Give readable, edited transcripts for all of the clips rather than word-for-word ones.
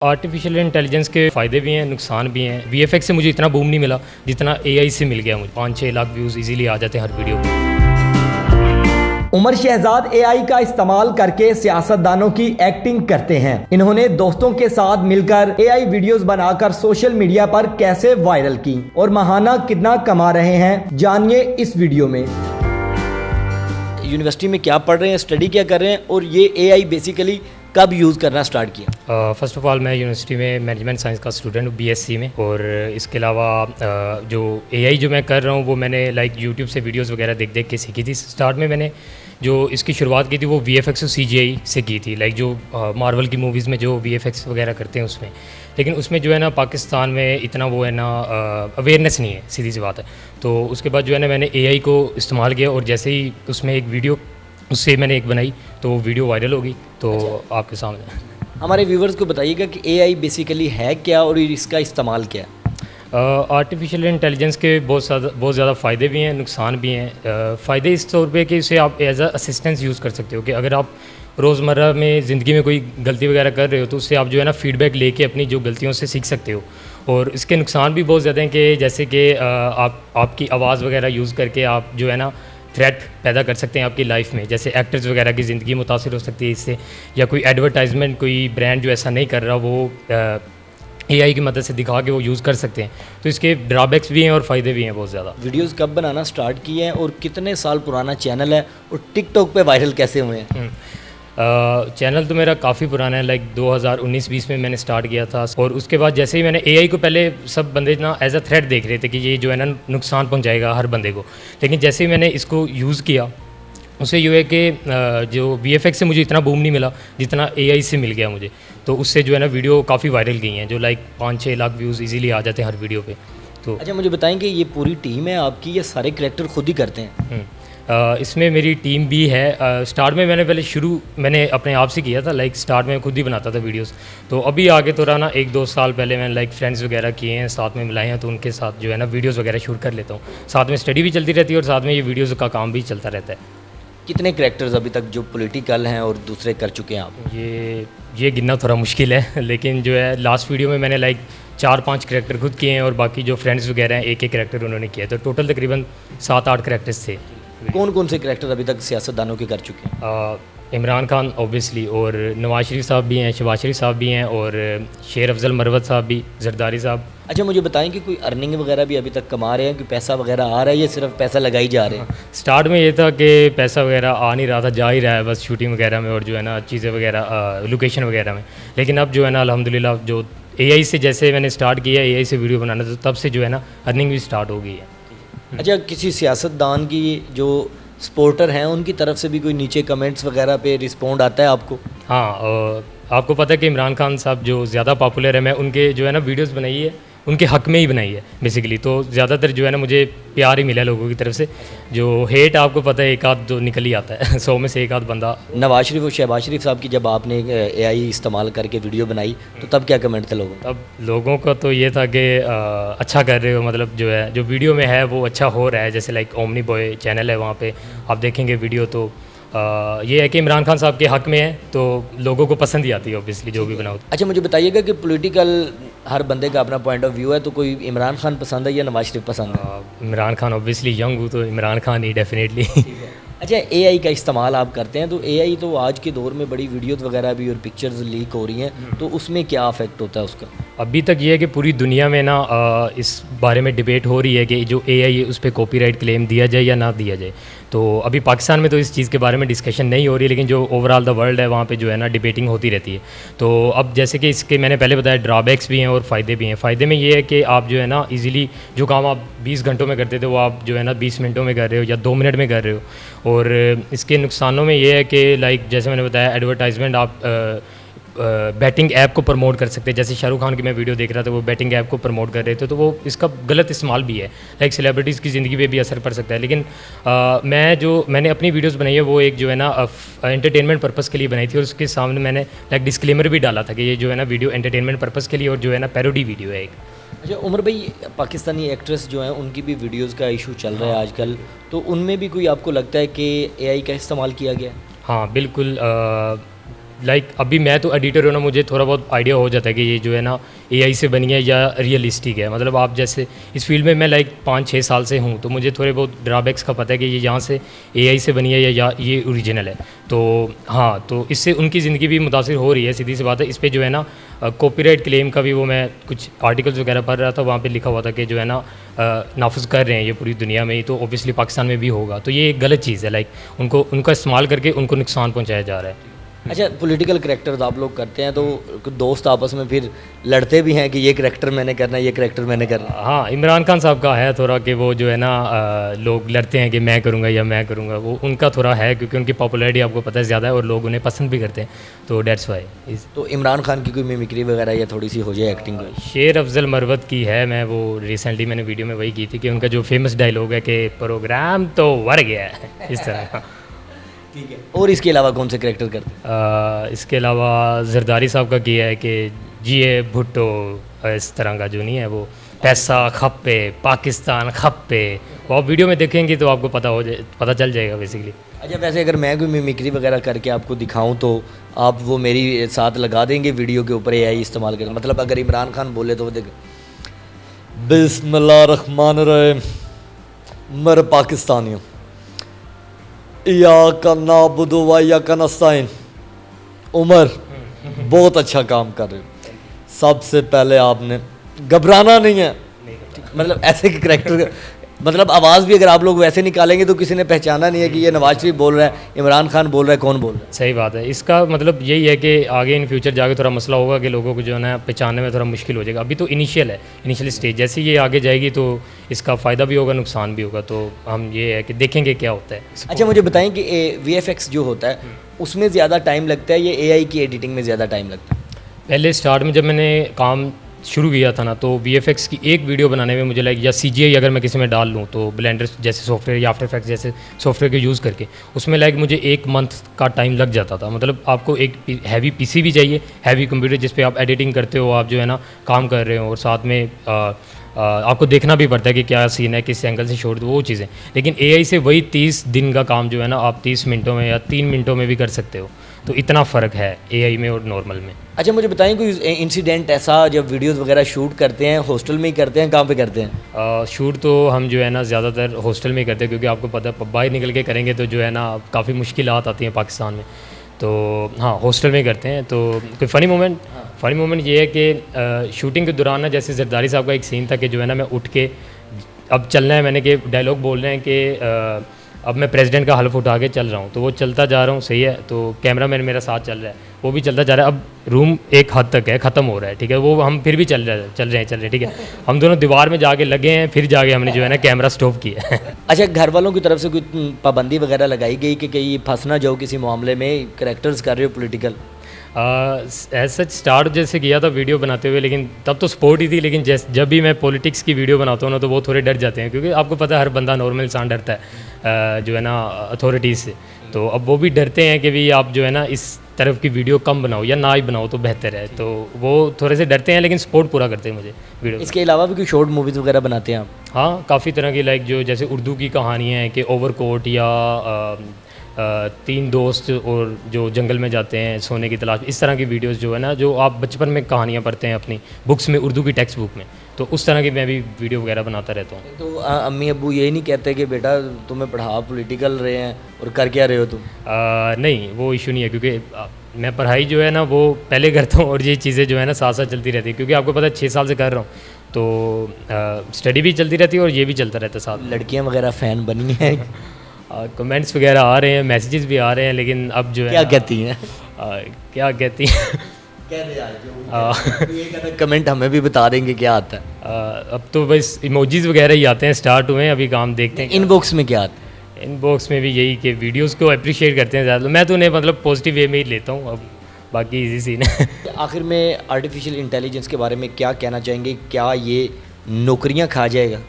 Artificial intelligence के फ़ायदे भी हैं, नुकसान भी हैं। वीएफएक्स से मुझे इतना बूम नहीं मिला जितना एआई से मिल गया मुझे। 5-6 लाख व्यूज़ इजीली आ जाते हैं हर वीडियो पे। उमर शहजाद एआई का इस्तेमाल करके सियासतदानों की एक्टिंग करते हैं। इन्होंने दोस्तों के साथ मिलकर एआई वीडियोस बनाकर सोशल मीडिया पर कैसे वायरल की और माहाना कितना कमा रहे हैं, जानिए इस वीडियो में। यूनिवर्सिटी में क्या पढ़ रहे हैं, स्टडी क्या कर रहे हैं और ये एआई बेसिकली कब यूज़ करना स्टार्ट किया? फ़र्स्ट ऑफ़ ऑल मैं यूनिवर्सिटी में मैनेजमेंट साइंस का स्टूडेंट हूँ, बीएससी में। और इसके अलावा जो एआई जो मैं कर रहा हूँ वो मैंने यूट्यूब से वीडियोस वगैरह देख देख के सीखी थी। स्टार्ट में मैंने जो इसकी शुरुआत की थी वो वीएफएक्स और सीजीआई से की थी, जो मार्वल की मूवीज़ में जो वीएफएक्स वगैरह करते हैं उसमें। लेकिन उसमें जो है ना पाकिस्तान में इतना वो है ना अवेयरनेस नहीं है, सीधी सी बात है। तो उसके बाद जो है ना मैंने एआई को इस्तेमाल किया और जैसे ही उसमें एक वीडियो उससे मैंने एक बनाई तो वो वीडियो वायरल होगी। तो आपके सामने हमारे व्यूवर्स को बताइएगा कि एआई बेसिकली है क्या और इसका इस्तेमाल क्या है? आर्टिफिशियल इंटेलिजेंस के बहुत ज़्यादा फ़ायदे भी हैं, नुकसान भी हैं। फ़ायदे इस तौर पे कि इसे आप एज अ असिस्टेंस यूज़ कर सकते हो कि अगर आप रोज़मर्रा में ज़िंदगी में कोई गलती वगैरह कर रहे हो तो उससे आप जो है ना फ़ीडबैक लेके अपनी जो गलतियों से सीख सकते हो। और इसके नुकसान भी बहुत ज़्यादा हैं कि जैसे कि आपकी आवाज़ वगैरह यूज़ करके आप जो है ना थ्रेट पैदा कर सकते हैं आपकी लाइफ में। जैसे एक्टर्स वगैरह की ज़िंदगी मुतासिर हो सकती है इससे, या कोई एडवर्टाइजमेंट कोई ब्रांड जो ऐसा नहीं कर रहा वो एआई की मदद से दिखा के वो यूज़ कर सकते हैं। तो इसके ड्रॉबैक्स भी हैं और फ़ायदे भी हैं बहुत ज़्यादा। वीडियोस कब बनाना स्टार्ट किए हैं और कितने साल पुराना चैनल है और टिकटॉक पे वायरल कैसे हुए हैं? चैनल तो मेरा काफ़ी पुराना है, 2019-20 में मैंने स्टार्ट किया था। और उसके बाद जैसे ही मैंने एआई को पहले सब बंदे ना एज अ थ्रेट देख रहे थे कि ये जो है ना नुकसान पहुंचाएगा हर बंदे को। लेकिन जैसे ही मैंने इसको यूज़ किया उससे ये है कि जो वीएफएक्स से मुझे इतना बूम नहीं मिला जितना एआई से मिल गया मुझे। तो उससे जो है ना वीडियो काफ़ी वायरल गई हैं, जो 5-6 लाख व्यूज़ इजीली आ जाते हैं हर वीडियो पे। तो अच्छा, मुझे बताएं कि ये पूरी टीम है आपकी या सारे कैरेक्टर खुद ही करते हैं? इसमें मेरी टीम भी है। स्टार्ट में मैंने अपने आप से किया था, स्टार्ट में खुद ही बनाता था वीडियोस। तो अभी आगे तो रहा ना 1-2 साल पहले मैंने फ्रेंड्स वगैरह किए हैं, साथ में मिलाए हैं, तो उनके साथ जो है ना वीडियोस वगैरह शूट कर लेता हूँ। साथ में स्टडी भी चलती रहती है और साथ में ये वीडियोज़ का काम भी चलता रहता है। कितने कैरेक्टर्स अभी तक जो पॉलिटिकल हैं और दूसरे कर चुके हैं आप? ये गिनना थोड़ा मुश्किल है लेकिन जो है लास्ट वीडियो में मैंने 4-5 कैरेक्टर खुद किए हैं और बाकी जो फ्रेंड्स वगैरह हैं एक कैरेक्टर उन्होंने किया है। तो टोटल तकरीबन 7-8 कैरेक्टर्स थे। कौन कौन से कैरेक्टर अभी तक सियासतदानों के कर चुके हैं? इमरान खान ऑब्वियसली, और नवाज शरीफ साहब भी हैं, शहबाज शरीफ साहब भी हैं, और शेर अफजल मरवत साहब भी, जरदारी साहब। अच्छा, मुझे बताएं कि कोई अर्निंग वगैरह भी अभी तक कमा रहे हैं, कि पैसा वगैरह आ रहा है या सिर्फ पैसा लगाई जा रहे हैं? स्टार्ट में ये था कि पैसा वगैरह आ नहीं रहा था, जा ही रहा है बस शूटिंग वगैरह में और जो है ना चीज़ें वगैरह लोकेशन वगैरह में। लेकिन अब जो है ना अल्हम्दुलिल्लाह जो एआई से जैसे मैंने स्टार्ट किया एआई से वीडियो बनाना, तो तब से जो है ना अर्निंग भी स्टार्ट हो गई है। अच्छा, किसी सियासतदान की जो सपोर्टर हैं उनकी तरफ से भी कोई नीचे कमेंट्स वगैरह पे रिस्पॉन्ड आता है आपको? हाँ, आपको पता है कि इमरान खान साहब जो ज़्यादा पॉपुलर है, मैं उनके जो है ना वीडियोस बनाई है उनके हक में ही बनाई है बेसिकली। तो ज़्यादातर जो है ना मुझे प्यार ही मिला लोगों की तरफ से। जो हेट आपको पता है एक आध जो निकल ही आता है 100 में से एक आध बंदा। नवाज शरीफ और शहबाज शरीफ साहब की जब आपने एआई इस्तेमाल करके वीडियो बनाई तो तब क्या कमेंट थे लोगों? तब लोगों का तो ये था कि अच्छा कर रहे हो, मतलब जो है जो वीडियो में है वो अच्छा हो रहा है। जैसे ओमनी बॉय चैनल है, वहाँ पे आप देखेंगे वीडियो तो ये है कि इमरान खान साहब के हक में है, तो लोगों को पसंद ही आती है ऑब्वियसली जो भी बनाओ। अच्छा, मुझे बताइएगा कि पॉलिटिकल हर बंदे का अपना पॉइंट ऑफ व्यू है, तो कोई इमरान खान पसंद है या नवाज शरीफ पसंद है? इमरान खान ऑब्वियसली, यंग हूँ तो इमरान खान ही डेफिनेटली। अच्छा, एआई का इस्तेमाल आप करते हैं, तो एआई तो आज के दौर में बड़ी वीडियोज़ वगैरह भी और पिक्चर्स लीक हो रही हैं, तो उसमें क्या अफेक्ट होता है उसका? अभी तक ये है कि पूरी दुनिया में ना इस बारे में डिबेट हो रही है कि जो एआई है उस पर कॉपीराइट क्लेम दिया जाए या ना दिया जाए। तो अभी पाकिस्तान में तो इस चीज़ के बारे में डिस्कशन नहीं हो रही है, लेकिन जो ओवरऑल द वर्ल्ड है वहाँ पे जो है ना डिबेटिंग होती रहती है। तो अब जैसे कि इसके मैंने पहले बताया ड्रॉबैक्स भी हैं और फ़ायदे भी हैं। फ़ायदे में ये है कि आप जो है ना इजीली जो काम आप 20 घंटों में करते थे वो आप जो है ना 20 मिनटों में कर रहे हो या 2 मिनट में कर रहे हो। और इसके नुकसानों में ये है कि जैसे मैंने बताया एडवर्टाइजमेंट आप बैटिंग ऐप को प्रमोट कर सकते हैं। जैसे शाहरुख खान की मैं वीडियो देख रहा था, वो बैटिंग ऐप को प्रमोट कर रहे थे, तो वो इसका गलत इस्तेमाल भी है। सेलिब्रिटीज़ की ज़िंदगी पे भी असर पड़ सकता है। लेकिन मैंने अपनी वीडियोस बनाई है वो एक जो है ना एंटरटेनमेंट पर्पज़ के लिए बनाई थी, और उसके सामने मैंने डिस्क्लेमर भी डाला था कि ये जो है ना वीडियो एंटरटेनमेंट पर्पज़ के लिए और जो है ना पैरोडी वीडियो है एक। अच्छा उमर भाई, पाकिस्तानी एक्ट्रेस जो हैं उनकी भी वीडियोज़ का इशू चल रहा है आजकल, तो उनमें भी कोई आपको लगता है कि एआई का इस्तेमाल किया गया? हाँ बिल्कुल। लाइक अभी मैं तो एडिटर हूँ ना, मुझे थोड़ा बहुत आइडिया हो जाता है कि ये जो है ना एआई से बनी है या रियलिस्टिक है। मतलब आप जैसे इस फील्ड में मैं लाइक 5-6 साल से हूँ, तो मुझे थोड़े बहुत ड्रॉबैक्स का पता है कि ये यहाँ से एआई से बनी है या ये ओरिजिनल है। तो हाँ, तो इससे उनकी ज़िंदगी भी मुतासिर हो रही है, सीधी सी बात है। इस पर जो है ना कॉपीराइट क्लेम का भी वो मैं कुछ आर्टिकल्स वगैरह पढ़ रहा था, वहाँ पे लिखा हुआ था कि जो है ना नाफिज कर रहे हैं ये पूरी दुनिया में ही, तो ऑब्वियसली पाकिस्तान में भी होगा। तो ये एक गलत चीज़ है, लाइक उनका इस्तेमाल करके उनको नुकसान पहुँचाया जा रहा है। अच्छा, पॉलिटिकल करेक्टर्स आप लोग करते हैं तो दोस्त आपस में फिर लड़ते भी हैं कि ये करेक्टर मैंने करना है, ये करेक्टर मैंने करना है। हाँ, इमरान खान साहब का है थोड़ा कि वो जो है ना लोग लड़ते हैं कि मैं करूँगा या मैं करूँगा, वो उनका थोड़ा है क्योंकि उनकी पॉपुलैरिटी आपको पता है ज़्यादा है और लोग उन्हें पसंद भी करते हैं, तो डेट्स वाई। तो इमरान खान की कोई मिमिक्री वगैरह या थोड़ी सी हो जाए एक्टिंग में? शेर अफजल मरवत की है, मैं वो रिसेंटली मैंने वीडियो में वही की थी कि उनका जो फेमस डायलॉग है कि प्रोग्राम तो वर गया है, इस तरह। ठीक है, और इसके अलावा कौन से करेक्टर करते हैं? इसके अलावा जरदारी साहब का किया है कि जिए भुट्टो, इस तरह का जो नहीं है वो पैसा खप्पे पाकिस्तान खप्पे, वो आप वीडियो में देखेंगे तो आपको पता चल जाएगा बेसिकली। अच्छा, वैसे अगर मैं कोई मिमिक्री वगैरह करके आपको दिखाऊं तो आप वो मेरी साथ लगा देंगे वीडियो के ऊपर एआई इस्तेमाल करें? मतलब अगर इमरान खान बोले तो वो देख, बिस्मिल्लाहिर्रहमानिर्रहीम, मर पाकिस्तानियों, या का नाबुदु व या का नस्ताइन, उमर बहुत अच्छा काम कर रहे हो, सबसे पहले आपने घबराना नहीं है। मतलब ऐसे के करेक्टर, मतलब आवाज़ भी अगर आप लोग वैसे निकालेंगे तो किसी ने पहचाना नहीं है कि ये नवाज शरीफ बोल रहा है, इमरान खान बोल रहा है, कौन बोल रहा है। सही बात है। इसका मतलब यही है कि आगे इन फ्यूचर जाके थोड़ा मसला होगा कि लोगों को जो है ना पहचानने में थोड़ा मुश्किल हो जाएगा। अभी तो इनिशियल है, इनिशियल स्टेज, जैसे ये आगे जाएगी तो इसका फ़ायदा भी होगा, नुकसान भी होगा। तो हम ये है कि देखेंगे क्या होता है। अच्छा, मुझे बताएं कि VFX जो होता है उसमें ज़्यादा टाइम लगता है या एआई की एडिटिंग में ज़्यादा टाइम लगता है? पहले स्टार्ट में जब मैंने काम शुरू किया था ना, तो VFX की एक वीडियो बनाने में मुझे लाइक, या CGI अगर मैं किसी में डाल लूँ तो ब्लेंडर जैसे सॉफ्टवेयर या आफ्टर इफेक्ट्स जैसे सॉफ्टवेयर के यूज़ करके, उसमें लाइक मुझे 1 मंथ का टाइम लग जाता था। मतलब आपको एक हैवी PC भी चाहिए, हैवी कंप्यूटर जिस पे आप एडिटिंग करते हो, आप जो है ना काम कर रहे हो, और साथ में आपको देखना भी पड़ता है कि क्या सीन है, किस एंगल से शॉट, वो चीज़ें। लेकिन एआई से वही 30 दिन का काम जो है ना आप 30 मिनटों में या 3 मिनटों में भी कर सकते हो। तो इतना फ़र्क है एआई में और नॉर्मल में। अच्छा, मुझे बताएं कोई इंसिडेंट ऐसा जब वीडियोस वगैरह शूट करते हैं, हॉस्टल में ही करते हैं, कहाँ पे करते हैं? शूट तो हम जो है ना ज़्यादातर हॉस्टल में ही करते हैं, क्योंकि आपको पता है बाहर निकल के करेंगे तो जो है ना काफ़ी मुश्किलात आती हैं पाकिस्तान में। तो हाँ, हॉस्टल में ही करते हैं। तो कोई फ़नी मोमेंट ये है कि शूटिंग के दौरान ना, जैसे जरदारी साहब का एक सीन था कि जो है ना मैं उठ के अब चलना है, मैंने कि डायलॉग बोल रहे हैं कि अब मैं प्रेसिडेंट का हल्फ उठा के चल रहा हूँ, तो वो चलता जा रहा हूँ, सही है, तो कैमरा मैन मेरा साथ चल रहा है, वो भी चलता जा रहा है। अब रूम एक हद तक है, ख़त्म हो रहा है, ठीक है, वो हम फिर भी चल रहे हैं, ठीक है, हम दोनों दीवार में जाके लगे हैं, फिर जाके हमने जो है ना कैमरा स्टॉप किया है। अच्छा, घर वालों की तरफ से कोई पाबंदी वगैरह लगाई गई कि कहीं फंस ना जाओ किसी मामले में, करेक्टर्स कर रहे हो पॉलिटिकल? ऐसा स्टार्ट जैसे किया था वीडियो बनाते हुए, लेकिन तब तो स्पोर्ट ही थी। लेकिन जब भी मैं पॉलिटिक्स की वीडियो बनाता हूँ ना, तो वो थोड़े डर जाते हैं, क्योंकि आपको पता है हर बंदा नॉर्मल इंसान डरता है जो है ना अथॉरिटीज़ से। तो अब वो भी डरते हैं कि भाई आप जो है ना इस तरफ की वीडियो कम बनाओ या ना ही बनाओ तो बेहतर है, तो वो थोड़े से डरते हैं, लेकिन सपोर्ट पूरा करते हैं मुझे वीडियो। इसके अलावा भी कोई शॉर्ट मूवीज़ वगैरह बनाते हैं आप? हाँ, काफ़ी तरह की, लाइक जो जैसे उर्दू की कहानियाँ हैं कि ओवरकोट, या 3 दोस्त और जो जंगल में जाते हैं सोने की तलाश, इस तरह की वीडियोस जो है ना, जो आप बचपन में कहानियाँ पढ़ते हैं अपनी बुक्स में, उर्दू की टेक्स्ट बुक में, तो उस तरह की मैं भी वीडियो वगैरह बनाता रहता हूँ। तो अम्मी अब्बू यही नहीं कहते कि बेटा तुम्हें पढ़ा पॉलिटिकल रहे हैं और कर क्या रहे हो तुम? नहीं, वो इशू नहीं है, क्योंकि मैं पढ़ाई जो है ना वो पहले करता हूँ, और ये चीज़ें जो है ना साथ साथ चलती रहती है, क्योंकि आपको पता है 6 साल से कर रहा हूँ, तो स्टडी भी चलती रहती है और ये भी चलता रहता है साथ। लड़कियाँ वगैरह फ़ैन बनी हैं? कमेंट्स वगैरह आ रहे हैं, मैसेजेस भी आ रहे हैं, लेकिन अब जो है क्या कहती हैं? क्या कहती हैं? कमेंट हमें भी बता देंगे क्या आता है। अब तो बस इमोजीज वगैरह ही आते हैं, स्टार्ट हुए हैं, अभी काम देखते हैं। इनबॉक्स में क्या आता है? इनबॉक्स में भी यही कि वीडियोस को अप्रिशिएट करते हैं ज़्यादा, मैं तो उन्हें मतलब पॉजिटिव वे में ही लेता हूँ, अब बाकी इजी सीन है। आखिर में आर्टिफिशियल इंटेलिजेंस के बारे में क्या कहना चाहेंगे? क्या ये नौकरियां खा जाएगा?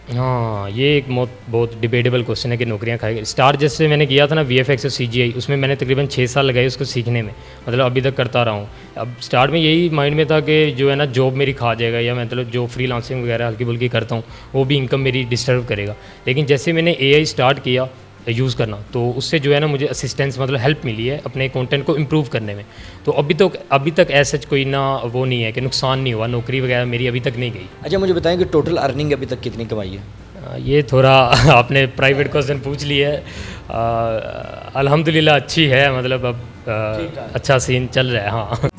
हाँ, ये एक बहुत डिबेटेबल क्वेश्चन है कि नौकरियां खाएगी। स्टार्ट जैसे मैंने किया था ना VFX और CGI, उसमें मैंने तकरीबन 6 साल लगाए उसको सीखने में, मतलब अभी तक करता रहा हूँ। अब स्टार्ट में यही माइंड में था कि जो है ना जॉब मेरी खा जाएगा, या मतलब जो फ्रीलांसिंग वगैरह हल्की फुल्की करता हूँ वो भी इनकम मेरी डिस्टर्ब करेगा। लेकिन जैसे मैंने AI स्टार्ट किया यूज़ करना, तो उससे जो है ना मुझे असिस्टेंस मतलब हेल्प मिली है अपने कंटेंट को इम्प्रूव करने में। तो अभी तक ऐसा कोई ना वो नहीं है कि नुकसान नहीं हुआ, नौकरी वगैरह मेरी अभी तक नहीं गई। अच्छा मुझे बताएं कि टोटल अर्निंग अभी तक कितनी कमाई है? ये थोड़ा आपने प्राइवेट क्वेश्चन पूछ लिया है। अल्हम्दुलिल्लाह अच्छी है, मतलब अब अच्छा सीन चल रहा है। हाँ।